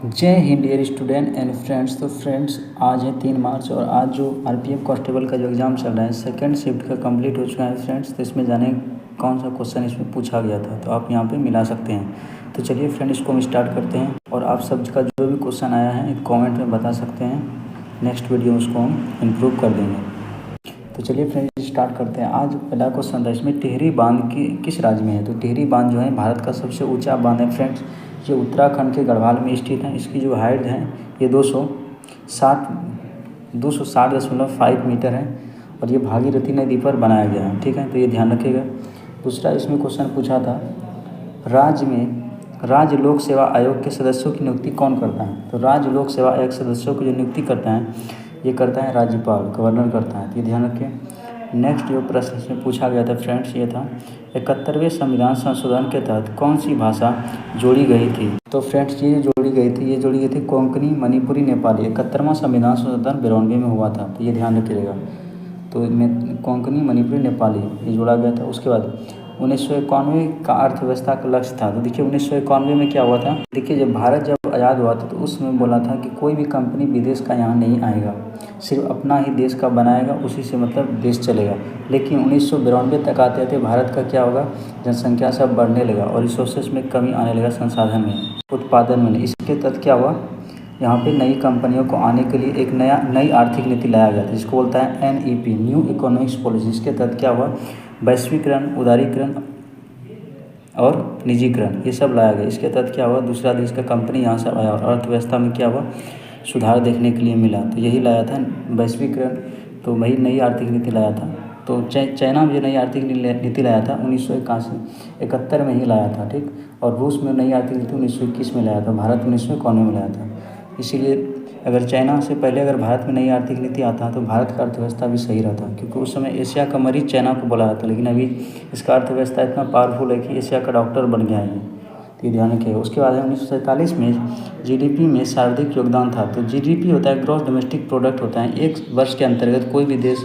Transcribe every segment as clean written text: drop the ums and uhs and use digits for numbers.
जय Hind dear student and friends. तो friends, आज है 3 मार्च और आज जो आरपीएफ कांस्टेबल का जो एग्ज़ाम चल रहा है सेकंड शिफ्ट का कंप्लीट हो चुका है फ्रेंड्स। तो इसमें जाने कौन सा क्वेश्चन इसमें पूछा गया था, तो आप यहाँ पे मिला सकते हैं। तो चलिए फ्रेंड, इसको हम स्टार्ट करते हैं और आप सब का जो भी क्वेश्चन आया है कॉमेंट में बता सकते हैं। नेक्स्ट वीडियो में उसको हम इम्प्रूव कर देंगे। तो चलिए फ्रेंड्स स्टार्ट करते हैं। आज पहला क्वेश्चन था, इसमें टिहरी बांध किस राज्य में है। तो टिहरी बांध जो है भारत का सबसे ऊंचा बांध है फ्रेंड्स। ये उत्तराखंड के गढ़वाल में स्थित है। इसकी जो हाइट है ये 260.5 मीटर है और ये भागीरथी नदी पर बनाया गया है। ठीक है, तो ये ध्यान रखिएगा। दूसरा इसमें क्वेश्चन पूछा था, राज्य लोक सेवा आयोग के सदस्यों की नियुक्ति कौन करता है। तो राज्य लोक सेवा आयोग सदस्यों की जो नियुक्ति करता है ये करता है राज्यपाल, गवर्नर करता है। तो ये ध्यान रखें। नेक्स्ट जो प्रश्न इसमें पूछा गया था फ्रेंड्स ये था, 71वें संविधान संशोधन के तहत कौन सी भाषा जोड़ी गई थी। तो फ्रेंड्स ये जोड़ी गई थी कोंकणी, मणिपुरी, नेपाली। 71वां संविधान संशोधन 92 में हुआ था, तो ये ध्यान रखिएगा। तो कोंकणी, मणिपुरी, नेपाली ये जोड़ा गया था। उसके बाद 1991 का अर्थव्यवस्था का लक्ष्य था। तो देखिए 1991 में क्या हुआ था, देखिए जब भारत जब आज़ाद हुआ था तो उसमें बोला था कि कोई भी कंपनी विदेश का यहाँ नहीं आएगा, सिर्फ अपना ही देश का बनाएगा, उसी से मतलब देश चलेगा। लेकिन 1992 तक आते आते भारत का क्या होगा, जनसंख्या सब बढ़ने लगा और रिसोर्सेज में कमी आने लगा, संसाधन में, उत्पादन में। इसके तहत क्या हुआ, यहाँ पे नई कंपनियों को आने के लिए एक नई आर्थिक नीति लाया गया था, जिसको बोलता है NEP, न्यू इकोनॉमिक्स पॉलिसी। इसके तहत क्या हुआ, वैश्वीकरण, उदारीकरण और निजीकरण ये सब लाया गया। इसके तहत क्या हुआ, दूसरा देश का कंपनी यहाँ से आया और अर्थव्यवस्था में क्या हुआ, सुधार देखने के लिए मिला। तो यही लाया था वैश्वीकरण, तो वही नई आर्थिक नीति लाया था। तो चाइना में जो नई आर्थिक नीति लाया था 1971 में ही लाया था। ठीक, और रूस में नई आर्थिक नीति 1921 में लाया था, भारत 1991 में लाया था। इसीलिए अगर चाइना से पहले अगर भारत में नई आर्थिक नीति आता तो भारत का अर्थव्यवस्था भी सही रहता, क्योंकि उस समय एशिया का मरीज चाइना को बोला जाता। लेकिन अभी इसका अर्थव्यवस्था इतना पावरफुल है कि एशिया का डॉक्टर बन गया है ये, तो ये ध्यान रखिएगा। उसके बाद 1947 में GDP में सर्वाधिक योगदान था। तो GDP होता है ग्रॉस डोमेस्टिक प्रोडक्ट होता है, एक वर्ष के अंतर्गत कोई भी देश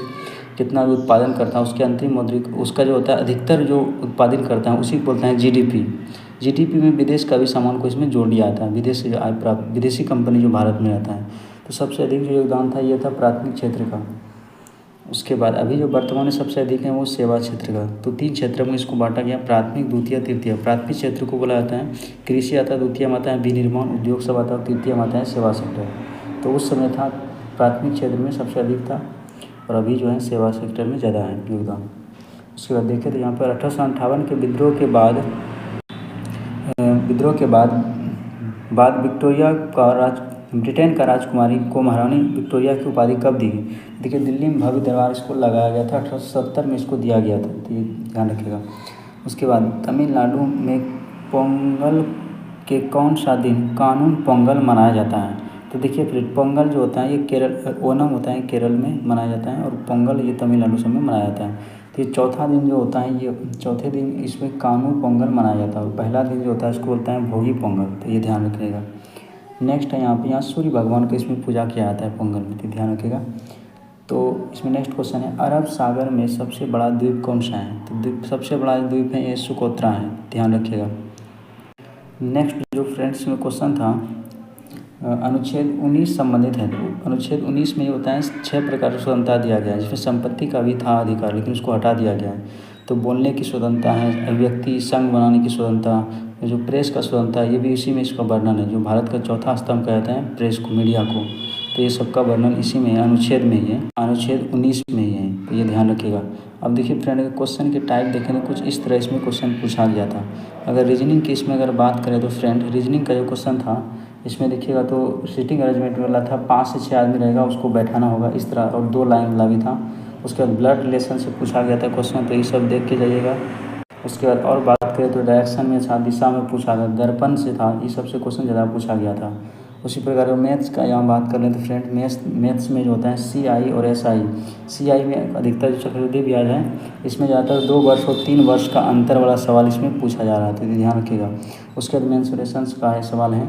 कितना भी उत्पादन करता है उसके अंतरिम मौद्रिक उसका जो होता है अधिकतर जो उत्पादन करता है उसी को बोलते हैं GDP में विदेश का भी सामान को इसमें जोड़ दिया जाता है, विदेश से जो आय प्राप्त विदेशी कंपनी जो भारत में रहता है। तो सबसे अधिक जो योगदान था ये था प्राथमिक क्षेत्र का। उसके बाद अभी जो वर्तमान में सबसे अधिक है वो सेवा क्षेत्र का। तो 3 क्षेत्रों में इसको बांटा गया, प्राथमिक, द्वितीय, तृतीय। प्राथमिक क्षेत्र को बोला जाता है कृषि आता है, द्वितीय में आता है विनिर्माण उद्योग सब आता है, तृतीय में आता है सेवा सेक्टर। तो उस समय था प्राथमिक क्षेत्र में सबसे अधिक था और अभी जो है सेवा सेक्टर में ज़्यादा है योगदान। उसके बाद देखें तो यहाँ पर 1858 के विद्रोह के बाद ब्रिटेन का राजकुमारी को महारानी विक्टोरिया की उपाधि कब दी गई। देखिए दिल्ली में भव्य दरबार इसको लगाया गया था, 1870 में इसको दिया गया था, तो ये ध्यान रखिएगा। उसके बाद तमिलनाडु में पोंगल के कौन सा दिन कानून पोंगल मनाया जाता है। तो देखिए फिर पोंगल जो होता है ये केरल, ओनम होता है केरल में मनाया जाता है और पोंगल ये तमिलनाडु सब में मनाया जाता है। तो ये चौथा दिन जो होता है ये चौथे दिन इसमें कानून पोंगल मनाया जाता है और पहला दिन जो होता है इसको बोलते हैं भोगी पोंगल, तो ये ध्यान रखिएगा। नेक्स्ट है यहाँ सूर्य भगवान को इसमें पूजा किया जाता है पोंगल में, तो ध्यान रखिएगा। तो इसमें नेक्स्ट क्वेश्चन है, अरब सागर में सबसे बड़ा द्वीप कौन सा है। तो सबसे बड़ा द्वीप है ये सुकोत्रा है, ध्यान रखिएगा। नेक्स्ट जो फ्रेंड्स में क्वेश्चन था अनुच्छेद 19 संबंधित है। तो अनुच्छेद 19 में ये होता है 6 प्रकार की स्वतंत्रता दिया गया है, जिसमें संपत्ति का भी था अधिकार लेकिन उसको हटा दिया गया है। तो बोलने की स्वतंत्रता है, अभिव्यक्ति संघ बनाने की स्वतंत्रता, जो प्रेस का स्वतंत्रता ये भी इसी में इसका वर्णन है। जो भारत का चौथा स्तंभ कहते हैं प्रेस को, मीडिया को, तो ये सबका वर्णन इसी में है, अनुच्छेद में ही है, अनुच्छेद 19 में ही है, तो ये ध्यान रखिएगा। अब देखिए फ्रेंड क्वेश्चन के टाइप देखें तो कुछ इस तरह इसमें क्वेश्चन पूछा गया था। अगर रीजनिंग की इसमें अगर बात करें तो फ्रेंड रीजनिंग का जो क्वेश्चन था इसमें देखिएगा तो सीटिंग अरेंजमेंट वाला था, 5 से 6 आदमी रहेगा उसको बैठाना होगा इस तरह, और 2 लाइन वाला भी था। उसके बाद ब्लड रिलेशन से पूछा गया था क्वेश्चन, तो ये सब देख के जाइएगा। उसके बाद और बात करें तो डायरेक्शन में था, दिशा में पूछा गया, दर्पण से था, ये सबसे क्वेश्चन ज़्यादा पूछा गया था। उसी प्रकार मैथ्स का यहाँ बात कर लें तो फ्रेंड मैथ्स में जो होता है CI और SI। CI में अधिकतर जो चक्रवृद्धि ब्याज है इसमें ज़्यादातर 2 वर्ष और 3 वर्ष का अंतर वाला सवाल इसमें पूछा जा रहा है, तो ध्यान रखिएगा। उसके बाद मेंसुरेशंस का है सवाल है,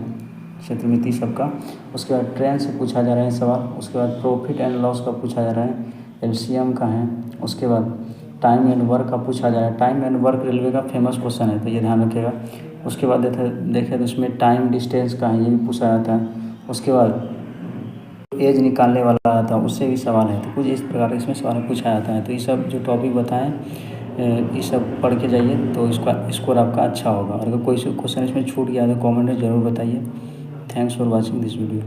क्षेत्रमिति सबका। उसके बाद ट्रेन से पूछा जा रहा है सवाल। उसके बाद प्रॉफिट एंड लॉस का पूछा जा रहा है, LCM का है। उसके बाद टाइम एंड वर्क का पूछा जा रहा है, टाइम एंड वर्क रेलवे का फेमस क्वेश्चन है, तो ये ध्यान रखिएगा। उसके बाद देखें तो उसमें टाइम डिस्टेंस का है, ये भी पूछा जाता है। उसके बाद एज निकालने वाला आता है, उससे भी सवाल है। तो कुछ इस प्रकार के इसमें सवाल पूछा जाता है। तो ये सब जो टॉपिक बताएं ये सब पढ़ के जाइए तो इसका स्कोर आपका अच्छा होगा। और अगर कोई क्वेश्चन इसमें छूट गया तो कमेंट में ज़रूर बताइए। Thanks for watching this video.